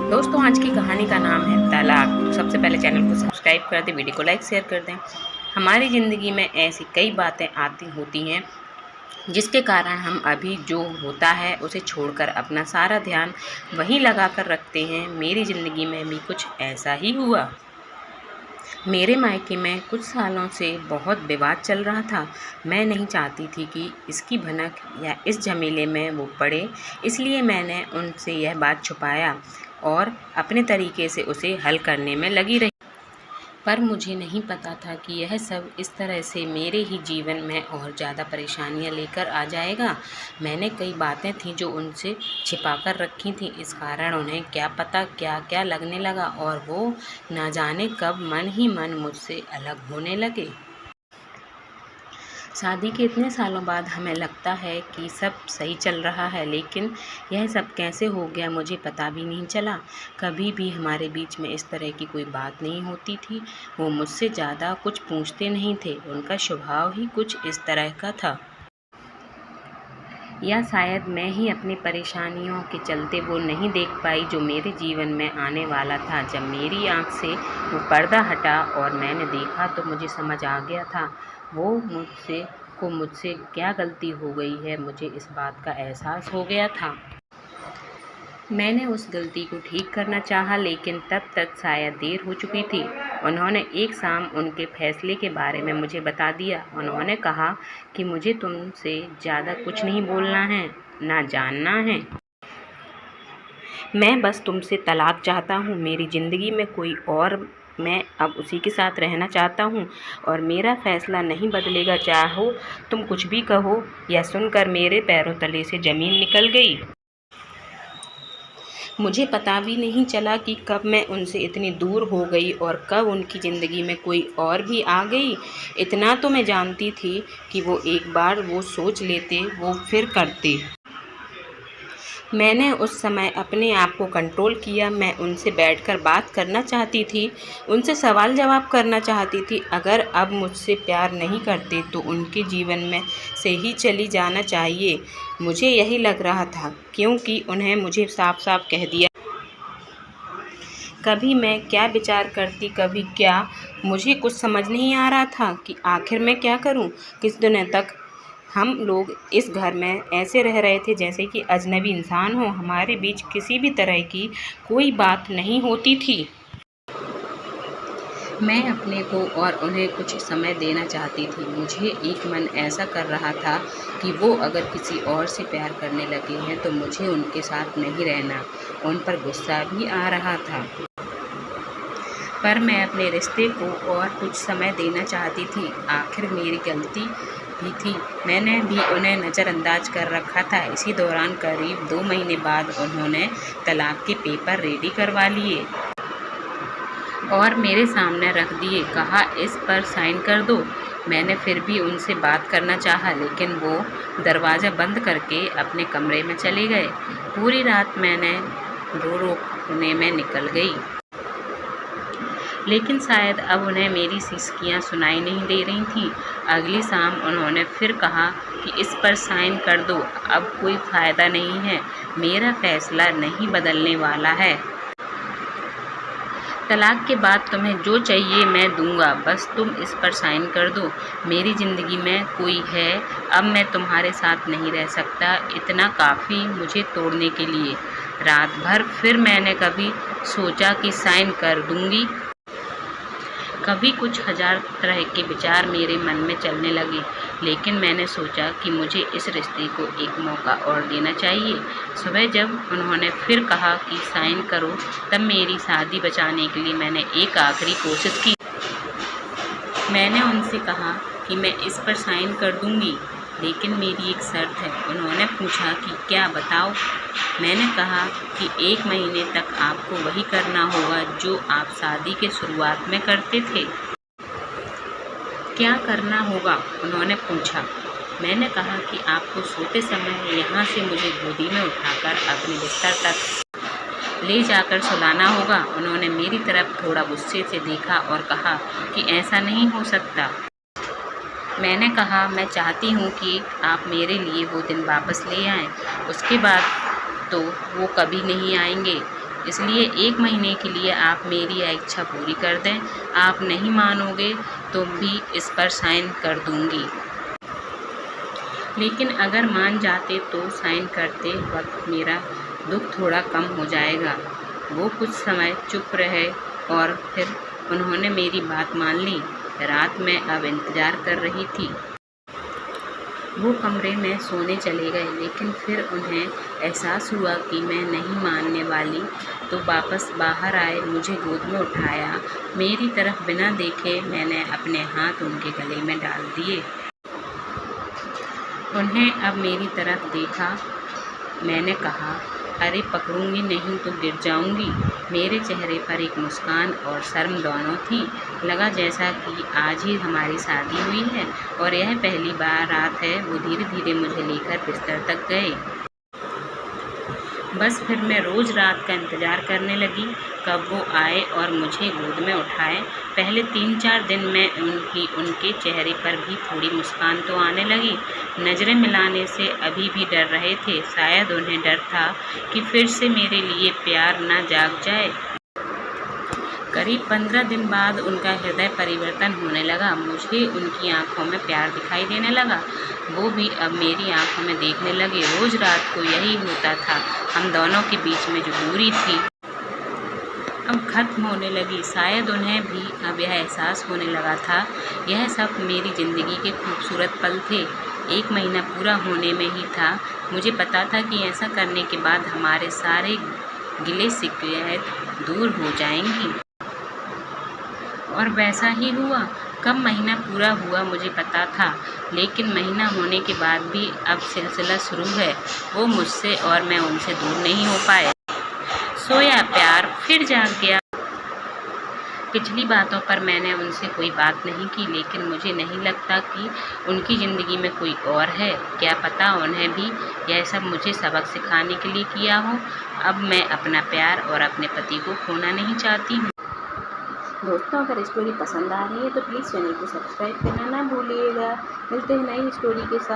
दोस्तों, आज की कहानी का नाम है तलाक। सबसे पहले चैनल को सब्सक्राइब कर दें, वीडियो को लाइक शेयर कर दें। हमारी ज़िंदगी में ऐसी कई बातें आती होती हैं जिसके कारण हम अभी जो होता है उसे छोड़कर अपना सारा ध्यान वहीं लगा कर रखते हैं। मेरी ज़िंदगी में भी कुछ ऐसा ही हुआ। मेरे मायके में कुछ सालों से बहुत विवाद चल रहा था। मैं नहीं चाहती थी कि इसकी भनक या इस झमेले में वो पड़े, इसलिए मैंने उनसे यह बात छुपाया और अपने तरीके से उसे हल करने में लगी रही। पर मुझे नहीं पता था कि यह सब इस तरह से मेरे ही जीवन में और ज़्यादा परेशानियां लेकर आ जाएगा। मैंने कई बातें थीं जो उनसे छिपा कर रखी थीं, इस कारण उन्हें क्या पता क्या क्या लगने लगा और वो ना जाने कब मन ही मन मुझसे अलग होने लगे। शादी के इतने सालों बाद हमें लगता है कि सब सही चल रहा है, लेकिन यह सब कैसे हो गया मुझे पता भी नहीं चला। कभी भी हमारे बीच में इस तरह की कोई बात नहीं होती थी। वो मुझसे ज़्यादा कुछ पूछते नहीं थे, उनका स्वभाव ही कुछ इस तरह का था। या शायद मैं ही अपनी परेशानियों के चलते वो नहीं देख पाई जो मेरे जीवन में आने वाला था। जब मेरी आँख से वो पर्दा हटा और मैंने देखा तो मुझे समझ आ गया था वो मुझसे क्या गलती हो गई है। मुझे इस बात का एहसास हो गया था। मैंने उस गलती को ठीक करना चाहा, लेकिन तब तक शायद देर हो चुकी थी। उन्होंने एक शाम उनके फैसले के बारे में मुझे बता दिया। उन्होंने कहा कि मुझे तुमसे ज़्यादा कुछ नहीं बोलना है, ना जानना है। मैं बस तुमसे तलाक चाहता हूँ। मेरी ज़िंदगी में कोई और, मैं अब उसी के साथ रहना चाहता हूँ और मेरा फ़ैसला नहीं बदलेगा, चाहो तुम कुछ भी कहो। यह सुनकर मेरे पैरों तले से ज़मीन निकल गई। मुझे पता भी नहीं चला कि कब मैं उनसे इतनी दूर हो गई और कब उनकी ज़िंदगी में कोई और भी आ गई। इतना तो मैं जानती थी कि वो एक बार वो सोच लेते वो फिर करते। मैंने उस समय अपने आप को कंट्रोल किया। मैं उनसे बैठकर बात करना चाहती थी, उनसे सवाल जवाब करना चाहती थी। अगर अब मुझसे प्यार नहीं करते तो उनके जीवन में से ही चली जाना चाहिए। मुझे यही लग रहा था, क्योंकि उन्हें मुझे साफ साफ कह दिया। कभी मैं क्या विचार करती, कभी क्या। मुझे कुछ समझ नहीं आ रहा था कि आखिर मैं क्या करूं। किस दिनों तक हम लोग इस घर में ऐसे रह रहे थे जैसे कि अजनबी इंसान हो। हमारे बीच किसी भी तरह की कोई बात नहीं होती थी। मैं अपने को और उन्हें कुछ समय देना चाहती थी। मुझे एक मन ऐसा कर रहा था कि वो अगर किसी और से प्यार करने लगे हैं तो मुझे उनके साथ नहीं रहना। उन पर गुस्सा भी आ रहा था, पर मैं अपने रिश्ते को और कुछ समय देना चाहती थी। आखिर मेरी गलती भी थी, मैंने भी उन्हें नज़रअंदाज कर रखा था। इसी दौरान करीब 2 महीने बाद उन्होंने तलाक के पेपर रेडी करवा लिए और मेरे सामने रख दिए। कहा, इस पर साइन कर दो। मैंने फिर भी उनसे बात करना चाहा, लेकिन वो दरवाज़ा बंद करके अपने कमरे में चले गए। पूरी रात मैंने रोने में निकल गई, लेकिन शायद अब उन्हें मेरी सिसकियाँ सुनाई नहीं दे रही थीं। अगली शाम उन्होंने फिर कहा कि इस पर साइन कर दो, अब कोई फ़ायदा नहीं है, मेरा फ़ैसला नहीं बदलने वाला है। तलाक के बाद तुम्हें जो चाहिए मैं दूंगा, बस तुम इस पर साइन कर दो। मेरी ज़िंदगी में कोई है, अब मैं तुम्हारे साथ नहीं रह सकता, इतना काफ़ी मुझे तोड़ने के लिए। रात भर फिर मैंने कभी सोचा कि साइन कर दूंगी, कभी कुछ हजार तरह के विचार मेरे मन में चलने लगे, लेकिन मैंने सोचा कि मुझे इस रिश्ते को एक मौका और देना चाहिए। सुबह जब उन्होंने फिर कहा कि साइन करो, तब मेरी शादी बचाने के लिए मैंने एक आखिरी कोशिश की। मैंने उनसे कहा कि मैं इस पर साइन कर दूंगी, लेकिन मेरी एक शर्त है। उन्होंने पूछा कि क्या, बताओ। मैंने कहा कि 1 महीने तक आपको वही करना होगा जो आप शादी के शुरुआत में करते थे। क्या करना होगा, उन्होंने पूछा। मैंने कहा कि आपको सोते समय यहाँ से मुझे गोदी में उठाकर अपने बिस्तर तक ले जाकर सुलाना होगा। उन्होंने मेरी तरफ थोड़ा गुस्से से देखा और कहा कि ऐसा नहीं हो सकता। मैंने कहा, मैं चाहती हूँ कि आप मेरे लिए वो दिन वापस ले आएं। उसके बाद तो वो कभी नहीं आएंगे। इसलिए 1 महीने के लिए आप मेरी इच्छा पूरी कर दें। आप नहीं मानोगे तो भी इस पर साइन कर दूंगी। लेकिन अगर मान जाते तो साइन करते वक्त मेरा दुख थोड़ा कम हो जाएगा। वो कुछ समय चुप रहे और फिर उन्होंने मेरी बात मान ली। रात में अब इंतज़ार कर रही थी। वो कमरे में सोने चले गए, लेकिन फिर उन्हें एहसास हुआ कि मैं नहीं मानने वाली, तो वापस बाहर आए, मुझे गोद में उठाया। मेरी तरफ बिना देखे मैंने अपने हाथ उनके गले में डाल दिए। उन्हें अब मेरी तरफ देखा। मैंने कहा, अरे पकड़ूंगी नहीं तो गिर जाऊंगी। मेरे चेहरे पर एक मुस्कान और शर्म दोनों थी। लगा जैसा कि आज ही हमारी शादी हुई है और यह पहली बार रात है। वो धीरे धीरे मुझे लेकर बिस्तर तक गए। बस फिर मैं रोज़ रात का इंतज़ार करने लगी कब वो आए और मुझे गोद में उठाए। पहले 3-4 दिन में उनके चेहरे पर भी थोड़ी मुस्कान तो आने लगी। नज़रें मिलाने से अभी भी डर रहे थे। शायद उन्हें डर था कि फिर से मेरे लिए प्यार न जाग जाए। करीब 15 दिन बाद उनका हृदय परिवर्तन होने लगा। मुझे उनकी आंखों में प्यार दिखाई देने लगा। वो भी अब मेरी आंखों में देखने लगे। रोज़ रात को यही होता था। हम दोनों के बीच में जो दूरी थी अब ख़त्म होने लगी। शायद उन्हें भी अब यह एहसास होने लगा था। यह सब मेरी ज़िंदगी के खूबसूरत पल थे। 1 महीना पूरा होने में ही था। मुझे पता था कि ऐसा करने के बाद हमारे सारे गिले शिकवत दूर हो जाएंगी, और वैसा ही हुआ। कब महीना पूरा हुआ मुझे पता था, लेकिन महीना होने के बाद भी अब सिलसिला शुरू है। वो मुझसे और मैं उनसे दूर नहीं हो पाए। सोया प्यार फिर जाग गया। पिछली बातों पर मैंने उनसे कोई बात नहीं की, लेकिन मुझे नहीं लगता कि उनकी ज़िंदगी में कोई और है। क्या पता उन्हें भी यह सब मुझे सबक सिखाने के लिए किया हो। अब मैं अपना प्यार और अपने पति को खोना नहीं चाहती हूँ। दोस्तों, अगर स्टोरी पसंद आ रही है तो प्लीज़ चैनल को सब्सक्राइब करना ना भूलिएगा। मिलते हैं नई स्टोरी के साथ।